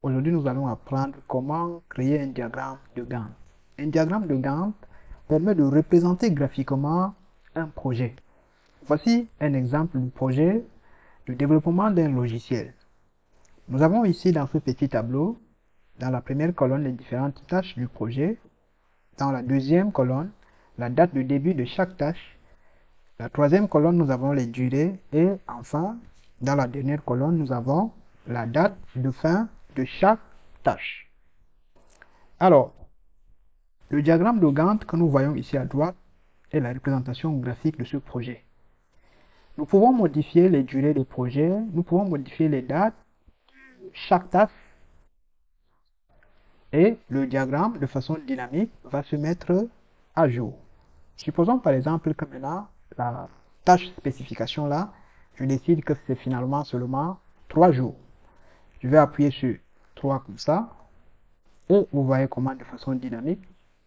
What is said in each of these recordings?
Aujourd'hui, nous allons apprendre comment créer un diagramme de Gantt. Un diagramme de Gantt permet de représenter graphiquement un projet. Voici un exemple du projet de développement d'un logiciel. Nous avons ici dans ce petit tableau, dans la première colonne, les différentes tâches du projet. Dans la deuxième colonne, la date de début de chaque tâche. La troisième colonne, nous avons les durées. Et enfin, dans la dernière colonne, nous avons la date de fin de chaque tâche. Alors, le diagramme de Gantt que nous voyons ici à droite est la représentation graphique de ce projet. Nous pouvons modifier les durées des projets, nous pouvons modifier les dates, chaque tâche, et le diagramme de façon dynamique va se mettre à jour. Supposons par exemple que maintenant, la tâche spécification là, je décide que c'est finalement seulement 3 jours. Je vais appuyer sur 3 comme ça, et vous voyez comment de façon dynamique,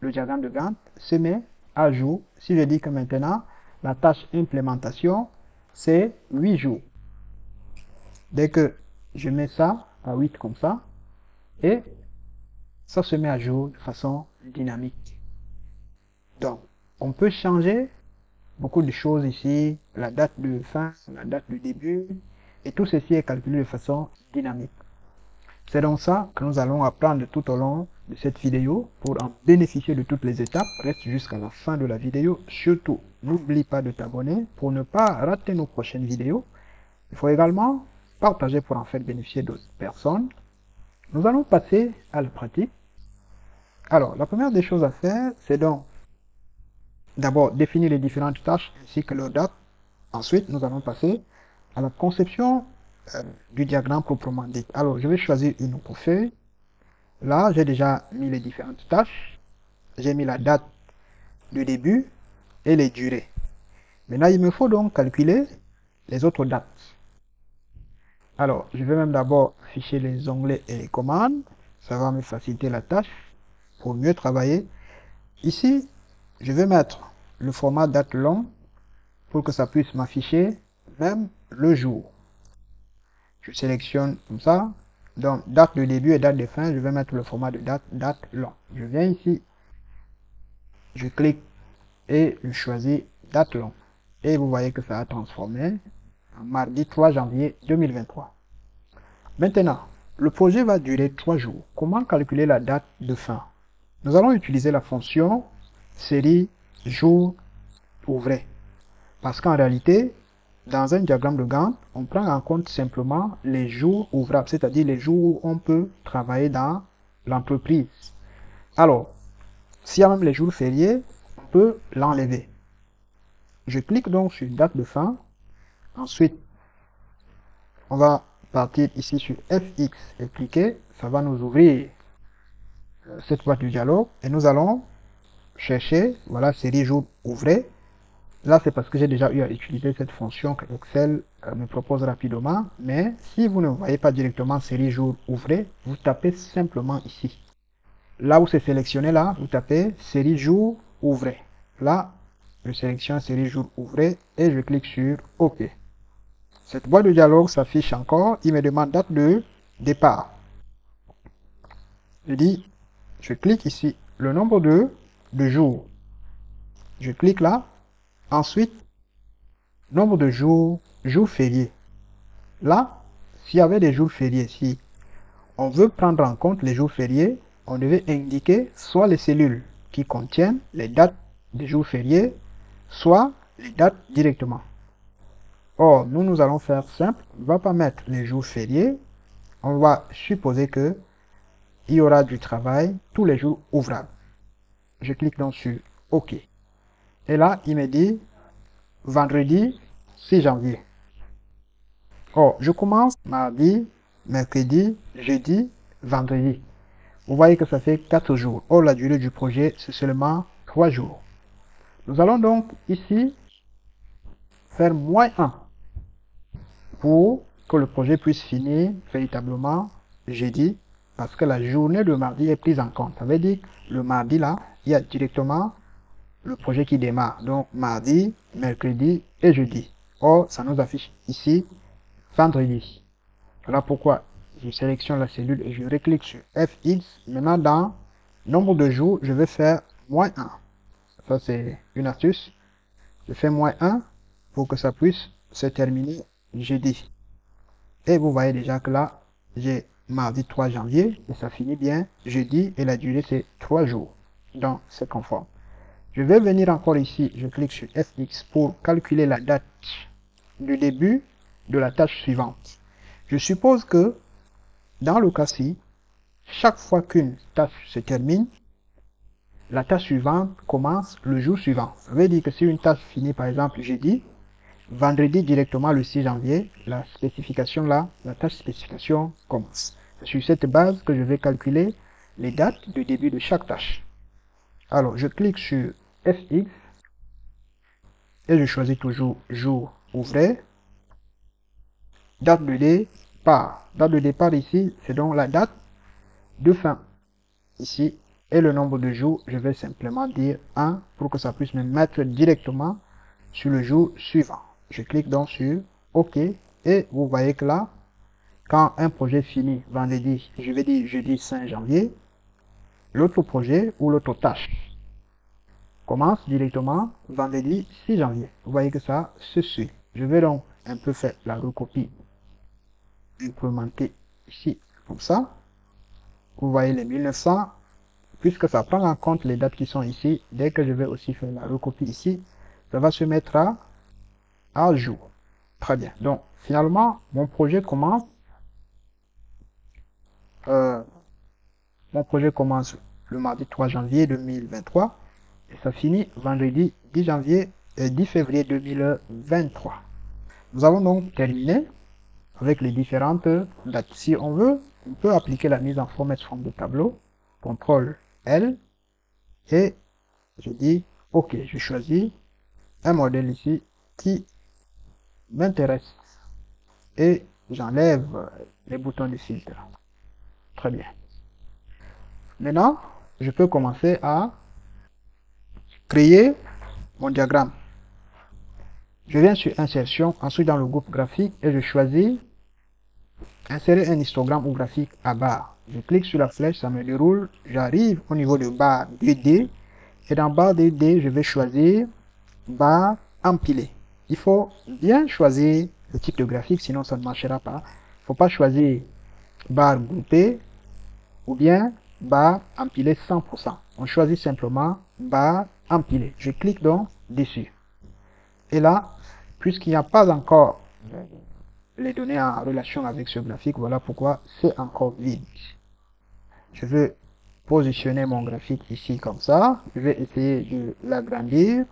le diagramme de Gantt se met à jour. Si je dis que maintenant, la tâche implémentation, c'est 8 jours. Dès que je mets ça à 8 comme ça, et ça se met à jour de façon dynamique. Donc, on peut changer beaucoup de choses ici, la date de fin, la date de début, et tout ceci est calculé de façon dynamique. C'est donc ça que nous allons apprendre tout au long de cette vidéo. Pour en bénéficier de toutes les étapes, reste jusqu'à la fin de la vidéo. Surtout, n'oublie pas de t'abonner pour ne pas rater nos prochaines vidéos. Il faut également partager pour en faire bénéficier d'autres personnes. Nous allons passer à la pratique. Alors, la première des choses à faire, c'est donc d'abord définir les différentes tâches ainsi que leurs dates. Ensuite, nous allons passer à la conception du diagramme proprement dit. Alors, je vais choisir une autre feuille. Là, j'ai déjà mis les différentes tâches. J'ai mis la date de début et les durées. Maintenant, il me faut donc calculer les autres dates. Alors, je vais même d'abord afficher les onglets et les commandes. Ça va me faciliter la tâche pour mieux travailler. Ici, je vais mettre le format date long pour que ça puisse m'afficher même le jour. Je sélectionne comme ça. Donc, date de début et date de fin, je vais mettre le format de date long. Je viens ici, je clique et je choisis date long. Et vous voyez que ça a transformé en mardi 3 janvier 2023. Maintenant, le projet va durer 3 jours. Comment calculer la date de fin? Nous allons utiliser la fonction série jour ouvré. Parce qu'en réalité, dans un diagramme de Gantt, on prend en compte simplement les jours ouvrables, c'est-à-dire les jours où on peut travailler dans l'entreprise. Alors, s'il y a même les jours fériés, on peut l'enlever. Je clique donc sur date de fin. Ensuite, on va partir ici sur FX et cliquer. Ça va nous ouvrir cette boîte du dialogue. Et nous allons chercher, voilà, série jour ouvré. Là, c'est parce que j'ai déjà eu à utiliser cette fonction que Excel me propose rapidement. Mais si vous ne voyez pas directement série jour ouvré, vous tapez simplement ici. Là où c'est sélectionné, là, vous tapez série jour ouvré. Là, je sélectionne série jour ouvré et je clique sur OK. Cette boîte de dialogue s'affiche encore. Il me demande date de départ. Je clique ici le nombre de jours. Je clique là. Ensuite, nombre de jours fériés. Là, s'il y avait des jours fériés, si on veut prendre en compte les jours fériés, on devait indiquer soit les cellules qui contiennent les dates des jours fériés, soit les dates directement. Or, nous allons faire simple. On ne va pas mettre les jours fériés. On va supposer que il y aura du travail tous les jours ouvrables. Je clique donc sur OK. Et là, il me dit vendredi 6 janvier. Or, je commence mardi, mercredi, jeudi, vendredi. Vous voyez que ça fait 4 jours. Or, la durée du projet, c'est seulement 3 jours. Nous allons donc ici faire -1 pour que le projet puisse finir véritablement jeudi, parce que la journée de mardi est prise en compte. Ça veut dire que le mardi là, il y a directement le projet qui démarre. Donc mardi, mercredi et jeudi. Or, ça nous affiche ici vendredi. Voilà pourquoi je sélectionne la cellule et je reclique sur FX. Maintenant, dans nombre de jours, je vais faire -1. Ça, c'est une astuce. Je fais -1 pour que ça puisse se terminer jeudi. Et vous voyez déjà que là, j'ai mardi 3 janvier et ça finit bien jeudi et la durée c'est 3 jours. Donc c'est conforme. Je vais venir encore ici, je clique sur FX pour calculer la date du début de la tâche suivante. Je suppose que dans le cas-ci, chaque fois qu'une tâche se termine, la tâche suivante commence le jour suivant. Ça veut dire que si une tâche finit par exemple jeudi, vendredi directement le 6 janvier, la spécification là, la tâche spécification commence. C'est sur cette base que je vais calculer les dates de début de chaque tâche. Alors, je clique sur FX et je choisis toujours jour ouvré. Date de départ. Date de départ ici, c'est donc la date de fin. Ici, et le nombre de jours, je vais simplement dire 1 pour que ça puisse me mettre directement sur le jour suivant. Je clique donc sur OK et vous voyez que là, quand un projet finit vendredi, je vais dire jeudi 5 janvier, l'autre projet ou l'autre tâche commence directement vendredi 6 janvier. Vous voyez que ça se suit. Je vais donc un peu faire la recopie, implémenter ici comme ça. Vous voyez les 1900, puisque ça prend en compte les dates qui sont ici. Dès que je vais aussi faire la recopie ici, ça va se mettre à jour. Très bien. Donc, finalement, mon projet commence le mardi 3 janvier 2023 et ça finit vendredi 10 février 2023. Nous avons donc terminé avec les différentes dates. Si on veut, on peut appliquer la mise en format forme de tableau. CTRL L et je dis OK. Je choisis un modèle ici qui m'intéresse et j'enlève les boutons de filtre. Très bien. Maintenant, je peux commencer à créer mon diagramme. Je viens sur insertion, ensuite dans le groupe graphique et je choisis insérer un histogramme ou graphique à barre. Je clique sur la flèche, ça me déroule, j'arrive au niveau de barre 2D et dans barre 2D, je vais choisir barre empilée. Il faut bien choisir le type de graphique, sinon ça ne marchera pas. Il ne faut pas choisir barre groupée ou bien barre empilée 100%. On choisit simplement barre empilée. Je clique donc dessus. Et là, puisqu'il n'y a pas encore les données en relation avec ce graphique, voilà pourquoi c'est encore vide. Je veux positionner mon graphique ici comme ça. Je vais essayer de l'agrandir.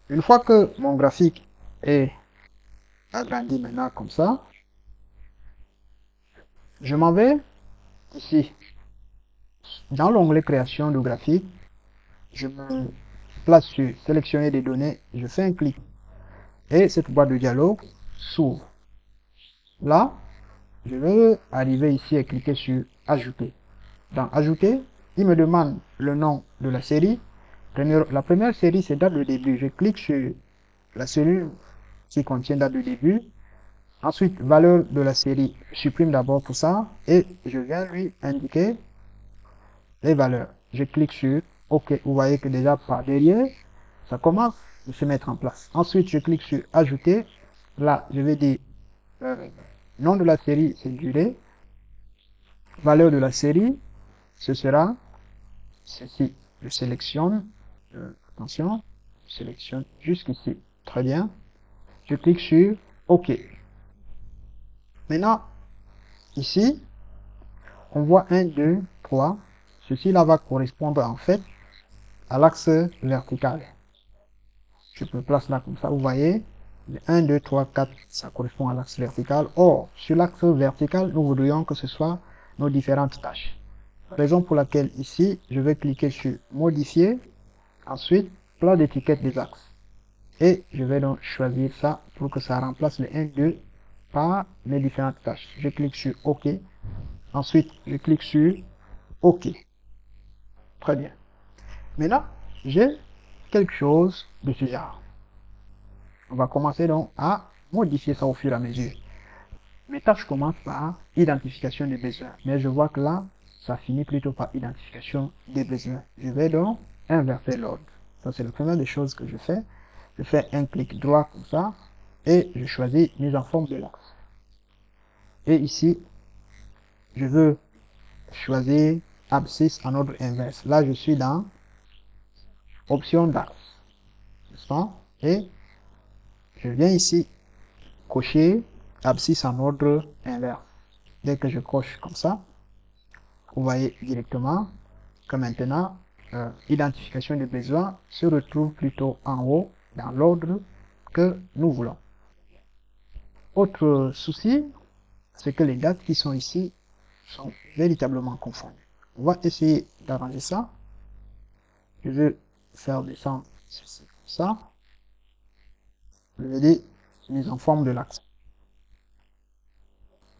Une fois que mon graphique est agrandi maintenant comme ça, je m'en vais ici. Dans l'onglet création de graphique, je me place sur sélectionner des données, je fais un clic et cette boîte de dialogue s'ouvre. Là, je vais arriver ici et cliquer sur ajouter. Dans ajouter, il me demande le nom de la série. La première série, c'est date de début. Je clique sur la cellule qui contient date de début. Ensuite, valeur de la série, je supprime d'abord tout ça et je viens lui indiquer les valeurs. Je clique sur OK. Vous voyez que déjà par derrière, ça commence à se mettre en place. Ensuite, je clique sur ajouter. Là, je vais dire nom de la série, c'est durée. Valeur de la série, ce sera ceci. Je sélectionne, attention, je sélectionne jusqu'ici. Très bien. Je clique sur OK. Maintenant, ici, on voit 1, 2, 3. Ceci là va correspondre en fait à l'axe vertical. Je me place là comme ça, vous voyez. 1, 2, 3, 4, ça correspond à l'axe vertical. Or, sur l'axe vertical, nous voudrions que ce soit nos différentes tâches. Raison pour laquelle ici, je vais cliquer sur modifier. Ensuite, plat d'étiquette des axes. Et je vais donc choisir ça pour que ça remplace le 1, 2 par mes différentes tâches. Je clique sur OK. Ensuite, je clique sur OK. Très bien. Maintenant, j'ai quelque chose de ce genre. On va commencer donc à modifier ça au fur et à mesure. Mes tâches commencent par identification des besoins. Mais je vois que là, ça finit plutôt par identification des besoins. Je vais donc inverser l'ordre. Ça, c'est la première des choses que je fais. Je fais un clic droit comme ça et je choisis mise en forme de l'axe. Et ici, je veux choisir abscisse en ordre inverse. Là, je suis dans option d'axe. N'est-ce pas? Et je viens ici cocher abscisse en ordre inverse. Dès que je coche comme ça, vous voyez directement que maintenant, identification des besoins se retrouve plutôt en haut dans l'ordre que nous voulons. Autre souci, c'est que les dates qui sont ici sont véritablement confondues. On va essayer d'arranger ça. Je vais faire descendre ceci comme ça. Je vais dire mise en forme de l'axe.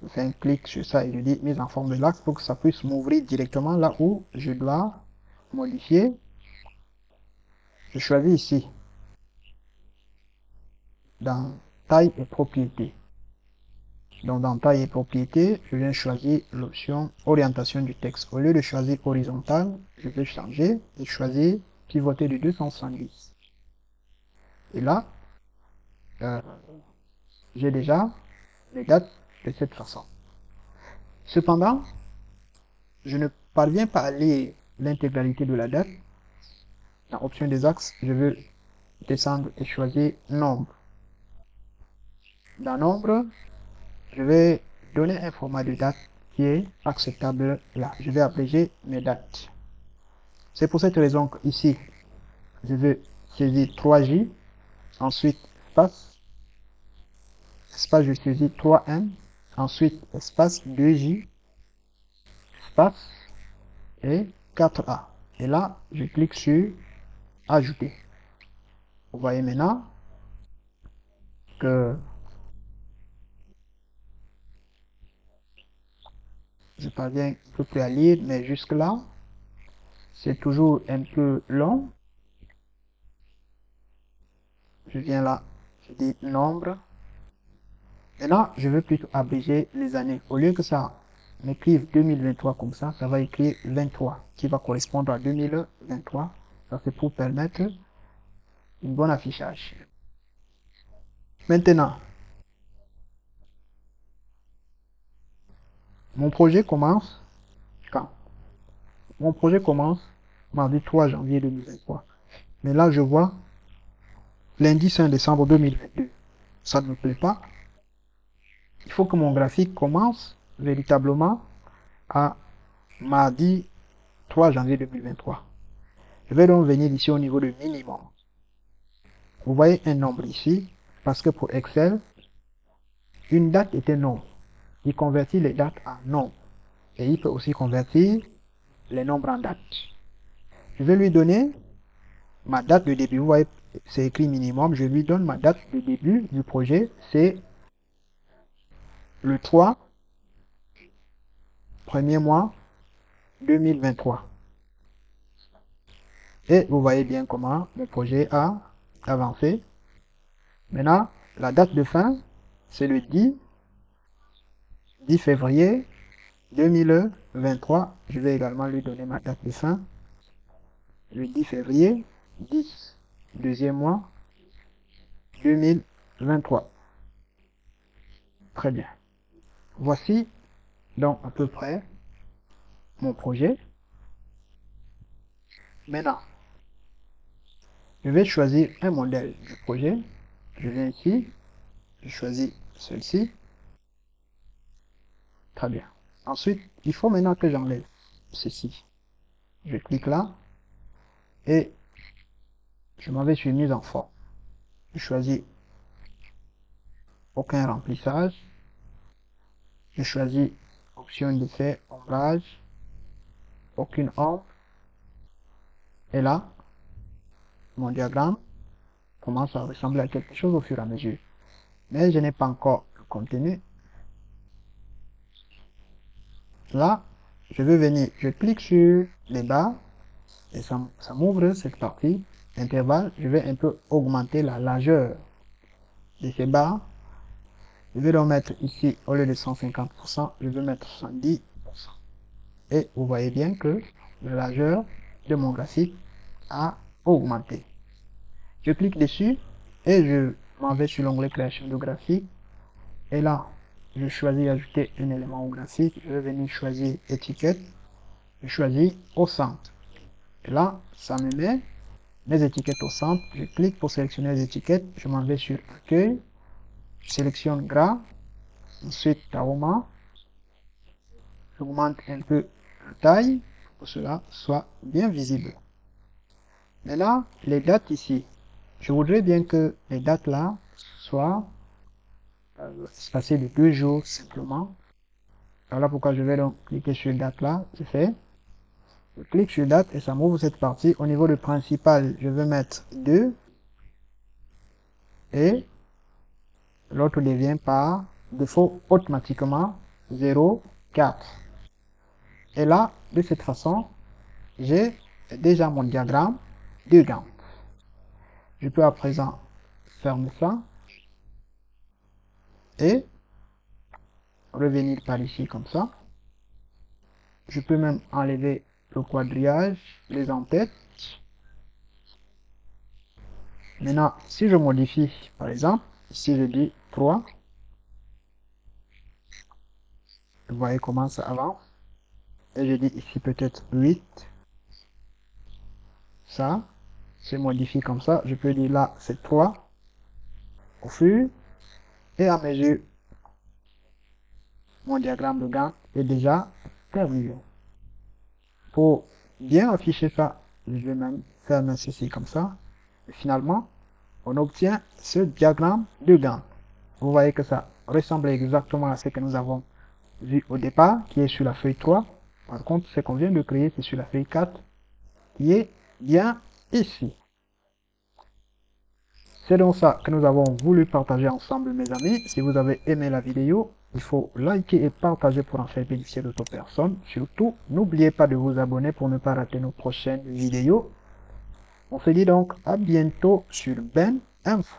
Je fais un clic sur ça et je dis mise en forme de l'axe pour que ça puisse m'ouvrir directement là où je dois modifier. Je choisis ici dans taille et propriété. Donc dans taille et propriété, je viens choisir l'option orientation du texte. Au lieu de choisir horizontal, je vais changer et choisir pivoter de 270. Et là, j'ai déjà les dates de cette façon. Cependant, je ne parviens pas à lire l'intégralité de la date. Dans option des axes, je veux descendre et choisir nombre. Dans nombre, je vais donner un format de date qui est acceptable là. Je vais abréger mes dates. C'est pour cette raison que ici, je vais saisir 3J, ensuite espace, je saisis 3M, ensuite espace 2J, espace et 4A. Et là, je clique sur ajouter. Vous voyez maintenant que je parviens un peu plus à lire, mais jusque là, c'est toujours un peu long. Je viens là, je dis nombre. Maintenant, je veux plutôt abréger les années. Au lieu que ça m'écrive 2023 comme ça va écrire 23, qui va correspondre à 2023. Ça, c'est pour permettre une bonne affichage. Maintenant, mon projet commence quand? Mon projet commence mardi 3 janvier 2023. Mais là, je vois lundi 5 décembre 2022. Ça ne me plaît pas. Il faut que mon graphique commence véritablement à mardi 3 janvier 2023. Je vais donc venir ici au niveau de minimum. Vous voyez un nombre ici, parce que pour Excel, une date est un nombre. Il convertit les dates en nombres. Et il peut aussi convertir les nombres en dates. Je vais lui donner ma date de début. Vous voyez, c'est écrit minimum. Je lui donne ma date de début du projet. C'est le 3 premier mois 2023. Et vous voyez bien comment le projet a avancé. Maintenant, la date de fin, c'est le 10 février 2023. Je vais également lui donner ma date de fin. Le 10 février, 10, deuxième mois, 2023. Très bien. Voici donc à peu près mon projet. Maintenant, je vais choisir un modèle du projet. Je viens ici, je choisis celui-ci. Très bien. Ensuite, il faut maintenant que j'enlève ceci. Je clique là et je m'en vais sur mise en forme. Je choisis aucun remplissage. Je choisis option d'effet ombrage, aucune ombre. Et là, mon diagramme commence à ressembler à quelque chose au fur et à mesure. Mais je n'ai pas encore le contenu. Là, je vais venir, je clique sur les barres et ça m'ouvre cette partie intervalle. Je vais un peu augmenter la largeur de ces barres. Je vais donc mettre ici, au lieu de 150%, je vais mettre 70%. Et vous voyez bien que la largeur de mon graphique a augmenté. Je clique dessus et je m'en vais sur l'onglet création de graphique. Et là, je choisis ajouter un élément au graphique. Je vais venir choisir étiquette. Je choisis au centre. Et là, ça me met mes étiquettes au centre. Je clique pour sélectionner les étiquettes. Je m'en vais sur accueil. Je sélectionne gras. Ensuite, aroma. J'augmente un peu la taille pour que cela soit bien visible. Mais là, les dates ici. Je voudrais bien que les dates là soient espacées de 2 jours simplement. Voilà pourquoi je vais donc cliquer sur date là. Je fais. Je clique sur date et ça m'ouvre cette partie. Au niveau de principal, je vais mettre 2. Et l'autre devient par défaut automatiquement 0,4. Et là, de cette façon, j'ai déjà mon diagramme de Gantt. Je peux à présent fermer ça et revenir par ici comme ça. Je peux même enlever le quadrillage, les en-têtes. Maintenant, si je modifie, par exemple, ici je dis 3, vous voyez comment ça avance. Et je dis ici peut-être 8. Ça, c'est modifié comme ça. Je peux dire là, c'est 3. Au fur et à mesure, mon diagramme de Gantt est déjà terminé. Pour bien afficher ça, je vais même faire ceci comme ça. Et finalement, on obtient ce diagramme de Gantt. Vous voyez que ça ressemble exactement à ce que nous avons vu au départ, qui est sur la feuille 3. Par contre, ce qu'on vient de créer, c'est sur la feuille 4, qui est bien ici. C'est donc ça que nous avons voulu partager ensemble, mes amis. Si vous avez aimé la vidéo, il faut liker et partager pour en faire bénéficier d'autres personnes. Surtout, n'oubliez pas de vous abonner pour ne pas rater nos prochaines vidéos. On se dit donc à bientôt sur Ben Info.